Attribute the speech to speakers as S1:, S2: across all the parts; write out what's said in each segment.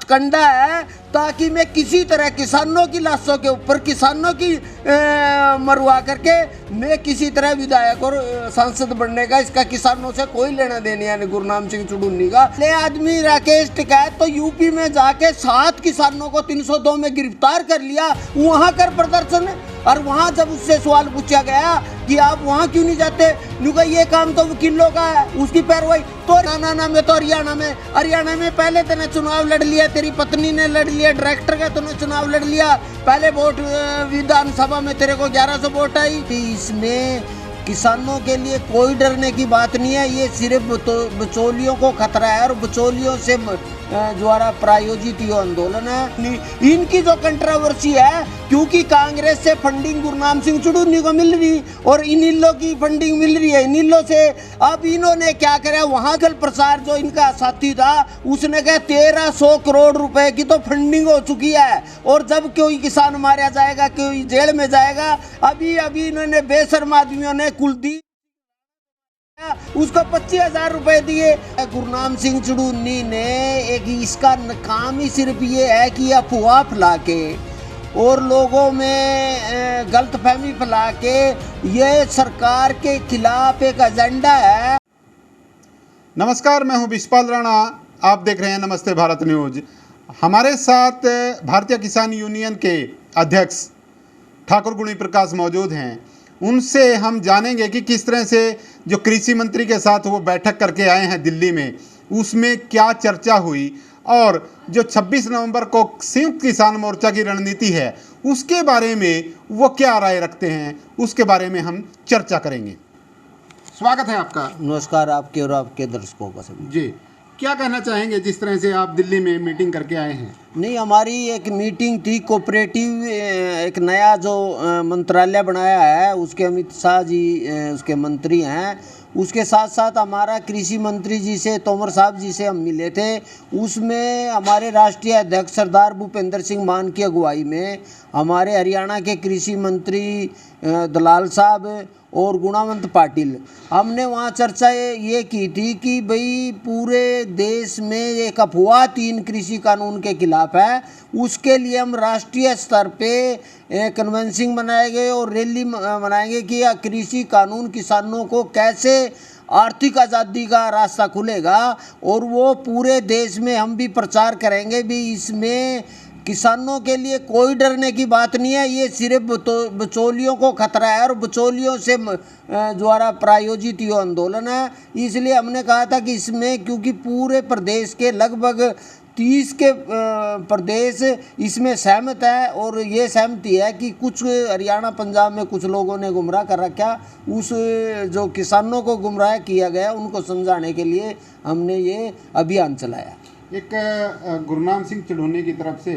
S1: हथकंडा है ताकि मैं किसी तरह किसानों की लाशों के ऊपर किसानों की मरवा करके मैं किसी तरह विधायक और सांसद बनने का, इसका किसानों से कोई लेना देना यानी गुरनाम सिंह चुड़ूनी का। ले आदमी राकेश टिकैत तो यूपी में जाके 7 किसानों को 302 में गिरफ्तार कर लिया, वहां कर प्रदर्शन। और वहां जब उससे सवाल पूछा गया कि आप वहां क्यों नहीं जाते, नुका ये काम तो वकीलों का है, उसकी पैरवाई तो ना में तो हरियाणा में पहले तूने चुनाव लड़ लिया, तेरी पत्नी ने लड़ लिया, डायरेक्टर का तूने चुनाव लड़ लिया, पहले वोट विधानसभा में तेरे को 1100 वोट आई। इसमें किसानों के लिए कोई डरने की बात नहीं है, ये सिर्फ बिचौलियों को खतरा है और बिचौलियों से द्वारा प्रायोजित ये आंदोलन है। इनकी जो कंट्रोवर्सी है क्योंकि कांग्रेस से फंडिंग गुरनाम सिंह चुड़ूनी को मिल रही और इनिल्लो की फंडिंग मिल रही है इनिल्लो से। अब इन्होंने क्या करा, वहां कल प्रसार जो इनका साथी था उसने कहा 1300 करोड़ रुपए की तो फंडिंग हो चुकी है और जब कोई किसान मारा जाएगा, कोई जेल में जाएगा। अभी इन्होंने बेशर्म आदमियों ने कुलदीप उसको 25,000 रुपए दिए। गुरनाम सिंह चुड़ूनी ने एक इसका काम ही सिर्फ ये है कि अफवाह फैला के और लोगों में गलतफहमी फैला के ये सरकार के खिलाफ एक एजेंडा है।
S2: नमस्कार, मैं हूं बिशपाल राणा, आप देख रहे हैं नमस्ते भारत न्यूज। हमारे साथ भारतीय किसान यूनियन के अध्यक्ष ठाकुर गुणी प्रकाश मौजूद हैं। उनसे हम जानेंगे कि किस तरह से जो कृषि मंत्री के साथ वो बैठक करके आए हैं दिल्ली में, उसमें क्या चर्चा हुई और जो 26 नवंबर को संयुक्त किसान मोर्चा की रणनीति है उसके बारे में वो क्या राय रखते हैं, उसके बारे में हम चर्चा करेंगे। स्वागत है आपका।
S1: नमस्कार आपके और आपके दर्शकों का सभी।
S2: जी, क्या कहना चाहेंगे जिस तरह से आप दिल्ली में मीटिंग करके आए हैं?
S1: नहीं, हमारी एक मीटिंग थी कोऑपरेटिव, एक नया जो मंत्रालय बनाया है उसके अमित शाह जी उसके मंत्री हैं, उसके साथ साथ हमारा कृषि मंत्री जी से तोमर साहब जी से हम मिले थे। उसमें हमारे राष्ट्रीय अध्यक्ष सरदार भूपेंद्र सिंह मान की अगुवाई में हमारे हरियाणा के कृषि मंत्री दलाल साहब और गुणावंत पाटिल, हमने वहाँ चर्चा ये की थी कि भाई पूरे देश में एक अफवाह 3 कृषि कानून के खिलाफ है, उसके लिए हम राष्ट्रीय स्तर पे कन्वेंसिंग बनाएंगे और रैली बनाएंगे कि कृषि कानून किसानों को कैसे आर्थिक आज़ादी का रास्ता खुलेगा और वो पूरे देश में हम भी प्रचार करेंगे भी इसमें किसानों के लिए कोई डरने की बात नहीं है, ये सिर्फ बिचौलियों को खतरा है और बिचौलियों से द्वारा प्रायोजित ये आंदोलन है। इसलिए हमने कहा था कि इसमें क्योंकि पूरे प्रदेश के लगभग 30 के प्रदेश इसमें सहमत है और ये सहमति है कि कुछ हरियाणा पंजाब में कुछ लोगों ने गुमराह कर रखा, उस जो किसानों को गुमराह किया गया उनको समझाने के लिए हमने ये अभियान चलाया।
S2: एक गुरनाम सिंह चुड़ूनी की तरफ से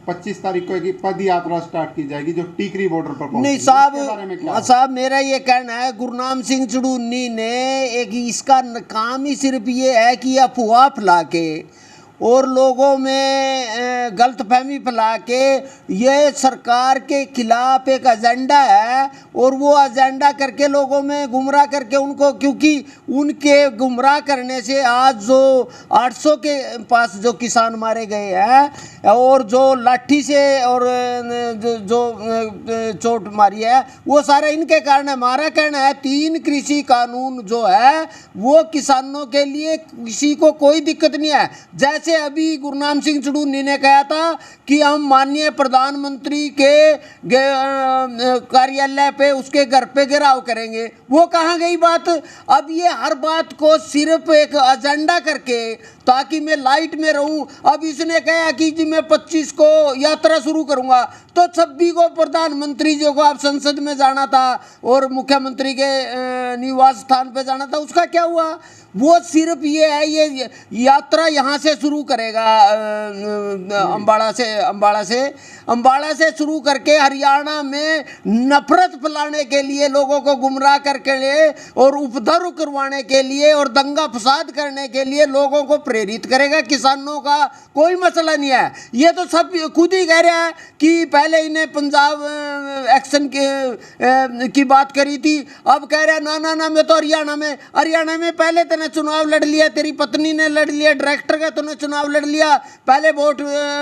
S2: 25 तारीख को एक पद यात्रा स्टार्ट की जाएगी जो टीकरी बॉर्डर पर पहुंचेगी।
S1: नहीं साहब, मेरा ये कहना है गुरनाम सिंह चुड़ूनी ने एक इसका काम ही सिर्फ ये है कि अफवाह फैला के और लोगों में गलतफहमी फैला के ये सरकार के खिलाफ एक एजेंडा है और वो एजेंडा करके लोगों में गुमराह करके उनको, क्योंकि उनके गुमराह करने से आज जो 800 के पास जो किसान मारे गए हैं और जो लाठी से और जो चोट मारी है वो सारा इनके कारण है। हमारा कहना है 3 कृषि कानून जो है वो किसानों के लिए किसी को कोई दिक्कत नहीं है। जैसे अभी गुरनाम सिंह चुड़ूनी ने कहा था कि हम माननीय प्रधानमंत्री के कार्यालय पे उसके घर पे घेराव करेंगे, वो कहाँ गई बात? अब ये हर बात को सिर्फ एक एजेंडा करके ताकि मैं लाइट में रहूं। अब इसने कहा कि जी मैं 25 को यात्रा शुरू करूंगा तो 26 को प्रधानमंत्री जी को आप संसद में जाना था और मुख्यमंत्री के निवास स्थान पे जाना था, उसका क्या हुआ? वो सिर्फ ये है, ये यात्रा यहाँ से शुरू करेगा अम्बाड़ा से शुरू करके हरियाणा में नफरत फैलाने के लिए, लोगों को गुमराह करके लिए और उपद्रव करवाने के लिए और दंगा फसाद करने के लिए लोगों को प्रेरित करेगा। किसानों का कोई मसला नहीं है, ये तो सब खुद ही कह रहा है कि पहले इन्हें पंजाब एक्शन की बात करी थी, अब कह रहा है ना मैं तो हरियाणा में पहले तूने चुनाव लड़ लिया, तेरी पत्नी ने लड़ लिया, डायरेक्टर का तूने चुनाव लड़ लिया, पहले वोट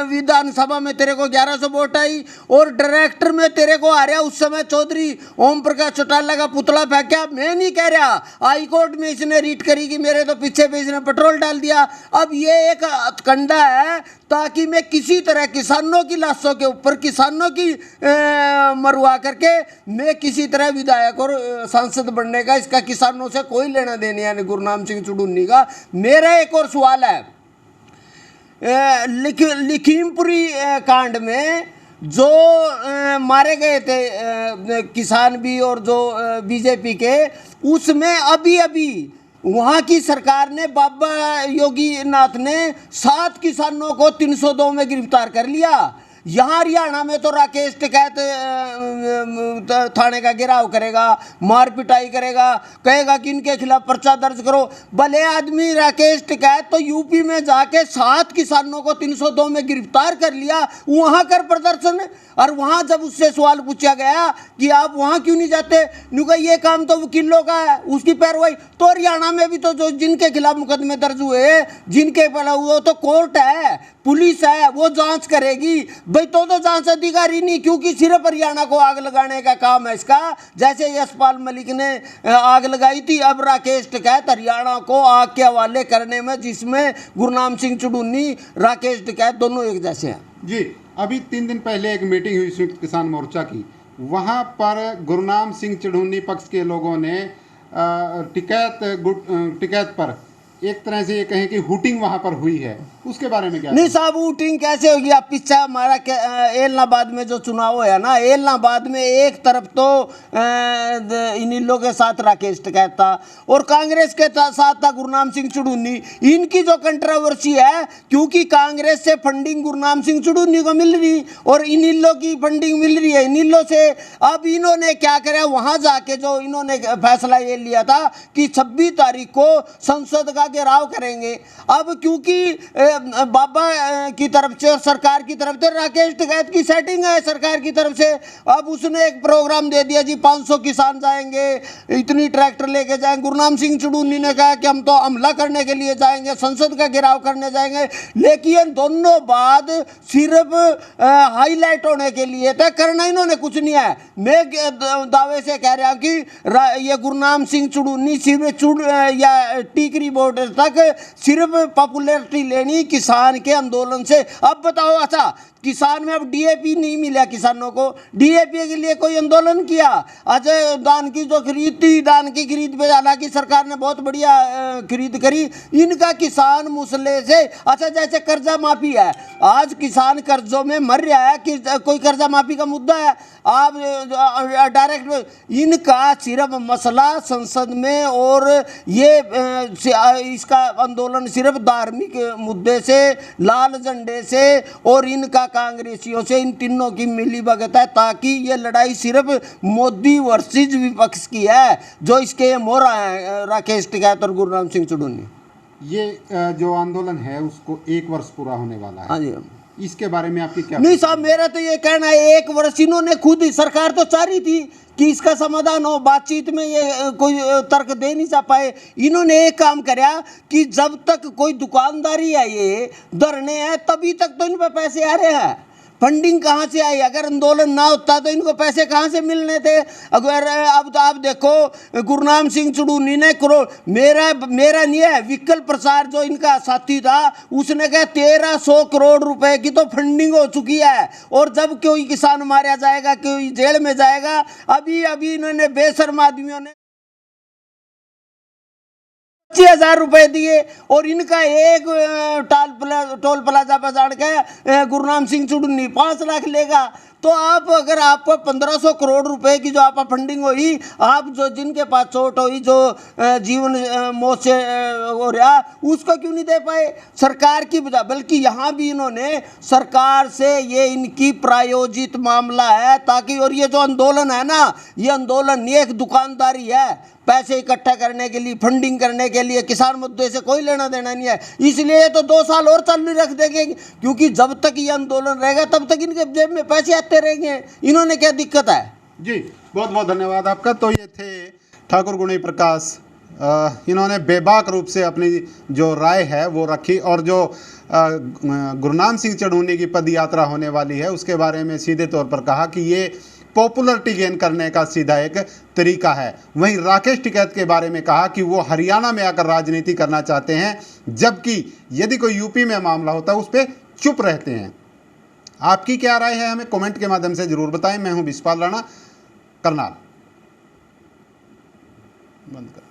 S1: विधानसभा में तेरे को 1100 वोट आई और डायरेक्टर में तेरे को आ रहा उस समय चौधरी ओम प्रकाश चौटाला का पुतला फेंका। मैं नहीं कह रहा, हाई कोर्ट में इसने रीट करी कि मेरे तो पीछे पे इसने पेट्रोल डाल दिया। अब ये एक कंडा है ताकि मैं किसी तरह किसानों की लाशों के ऊपर किसानों की मरवा करके मैं किसी तरह विधायक और सांसद बनने का, इसका किसानों से कोई लेना देना यानी गुरनाम सिंह चुड़ूनी का। मेरा एक और सवाल है, लखीमपुरी कांड में जो मारे गए थे किसान भी और जो बीजेपी के, उसमें अभी अभी वहाँ की सरकार ने, बाबा योगी नाथ ने 7 किसानों को 302 में गिरफ्तार कर लिया। यहाँ हरियाणा में तो राकेश टिकैत थाने का घेराव करेगा, मार पिटाई करेगा, कहेगा कि इनके खिलाफ पर्चा दर्ज करो। भले आदमी राकेश टिकैत तो यूपी में जाके 7 किसानों को 302 में गिरफ्तार कर लिया, वहाँ कर प्रदर्शन। और वहाँ जब उससे सवाल पूछा गया कि आप वहाँ क्यों नहीं जाते, क्योंकि ये काम तो वकीलों का है, उसकी पैरवाई तो हरियाणा में भी तो जो जिनके खिलाफ मुकदमे दर्ज हुए, जिनके वो तो कोर्ट है, पुलिस है, वो जांच करेगी भाई। तो जांच अधिकारी नहीं, क्योंकि सिर्फ हरियाणा को आग लगाने का काम है इसका। जैसे यशपाल मलिक ने आग लगाई थी, अब राकेश टिकैत हरियाणा को आग के हवाले करने में, जिसमें गुरनाम सिंह चुड़ूनी, राकेश टिकैत दोनों एक जैसे हैं।
S2: जी, अभी 3 दिन पहले एक मीटिंग हुई संयुक्त किसान मोर्चा की, वहाँ पर गुरनाम सिंह चुड़ूनी पक्ष के लोगों ने टिकैत पर एक तरह से ये कहें कि हुटिंग वहाँ पर हुई है, उसके बारे में क्या?
S1: नहीं साहब, हुटिंग कैसे होगी? आप पीछे हमारा एलनाबाद में जो चुनाव है ना, एलनाबाद में एक तरफ तो इन लोगों के साथ राकेश टिकैत था और कांग्रेस के साथ था गुरनाम सिंह चुड़ूनी। इनकी जो कंट्रोवर्सी है, क्योंकि कांग्रेस से फंडिंग गुरनाम सिंह चुड़ूनी को मिल रही और इन लोग की फंडिंग मिल रही है इन लोग से। अब इन्होंने क्या करा, वहाँ जाके जो इन्होंने फैसला ये लिया था कि 26 तारीख को संसद का घेराव करेंगे। अब क्योंकि बाबा की तरफ से और सरकार की तरफ से राकेश टिकैत की सेटिंग है सरकार की तरफ से, अब उसने एक प्रोग्राम दे दिया जी 500 किसान जाएंगे, इतनी ट्रैक्टर लेके जाएंगे। गुरनाम सिंह चुड़ूनी ने कहा कि हम तो हमला करने के लिए जाएंगे, संसद का घेराव करने जाएंगे। लेकिन दोनों बात सिर्फ हाईलाइट होने के लिए था, करना इन्होंने कुछ नहीं है। मैं दावे से कह रहा हूं कि ये गुरनाम सिंह चुड़ूनी सिर्फ या टीकरी बॉर्डर तक सिर्फ पॉपुलैरिटी लेनी किसान के आंदोलन से। अब बताओ, अच्छा किसान में अब डीएपी नहीं मिला किसानों को, डीएपी के लिए कोई आंदोलन किया? अच्छा धान की जो खरीद थी, धान की खरीद पे हालांकि सरकार ने बहुत बढ़िया खरीद करी, इनका किसान मुसले से। अच्छा जैसे कर्जा माफी है, आज किसान कर्जों में मर रहा है कि कोई कर्जा माफी का मुद्दा है? आप डायरेक्ट, इनका सिर्फ मसला संसद में और ये इसका आंदोलन सिर्फ धार्मिक मुद्दे से, लाल झंडे से और इनका कांग्रेसियों से, इन तीनों की मिली भगत है, ताकि ये लड़ाई सिर्फ मोदी वर्सेस विपक्ष की है, जो इसके मोरा है राकेश टिकैत और गुरनाम सिंह चुड़ूनी।
S2: ये जो आंदोलन है उसको 1 वर्ष पूरा होने वाला है।
S1: हाँ जी,
S2: इसके बारे में आपकी क्या?
S1: नहीं साहब, मेरा तो ये कहना है 1 वर्ष इन्होंने खुद ही, सरकार तो चाह रही थी कि इसका समाधान हो, बातचीत में ये कोई तर्क दे नहीं चा पाए। इन्होंने एक काम कराया कि जब तक कोई दुकानदारी है, ये धरने हैं, तभी तक तो इन पर पैसे आ रहे हैं। फंडिंग कहाँ से आई? अगर आंदोलन ना होता तो इनको पैसे कहाँ से मिलने थे? अगर अब तो आप देखो गुरनाम सिंह चुड़ूनी ने करोड़, मेरा नहीं है, विकल प्रसाद जो इनका साथी था उसने कहा 1300 करोड़ रुपए की तो फंडिंग हो चुकी है। और जब कोई किसान मारा जाएगा, कोई जेल में जाएगा, अभी इन्होंने बेशर्म आदमियों ने 25,000 रुपए दिए और इनका एक टोल प्लाजा पर जान के गुरनाम सिंह चुड़ूनी 5 लाख लेगा। तो आप अगर आपको 1500 करोड़ रुपए की जो आप फंडिंग हुई, आप जो जिनके पास चोट हुई, जो जीवन मौत से हो रहा, उसको क्यों नहीं दे पाए? सरकार की वजह, बल्कि यहाँ भी इन्होंने सरकार से, ये इनकी प्रायोजित मामला है ताकि, और ये जो आंदोलन है ना, ये आंदोलन नहीं एक दुकानदारी है, पैसे इकट्ठा करने के लिए, फंडिंग करने के लिए, किसान मुद्दे से कोई लेना देना नहीं है। इसलिए तो 2 साल और चालू रख देंगे, क्योंकि जब तक ये आंदोलन रहेगा तब तक इनके जेब में पैसे आते रहेंगे। इन्होंने क्या दिक्कत है?
S2: जी बहुत बहुत धन्यवाद आपका। तो ये थे ठाकुर गुणी प्रकाश इन्होंने बेबाक रूप से अपनी जो राय है वो रखी और जो गुरनाम सिंह चढ़ूनी की पद यात्रा होने वाली है उसके बारे में सीधे तौर पर कहा कि ये पॉपुलरिटी गेन करने का सीधा एक तरीका है। वहीं राकेश टिकैत के बारे में कहा कि वो हरियाणा में आकर राजनीति करना चाहते हैं, जबकि यदि कोई यूपी में मामला होता है उस पर चुप रहते हैं। आपकी क्या राय है हमें कमेंट के माध्यम से जरूर बताएं। मैं हूं बिस्पाल राणा, करनाल। बंद कर।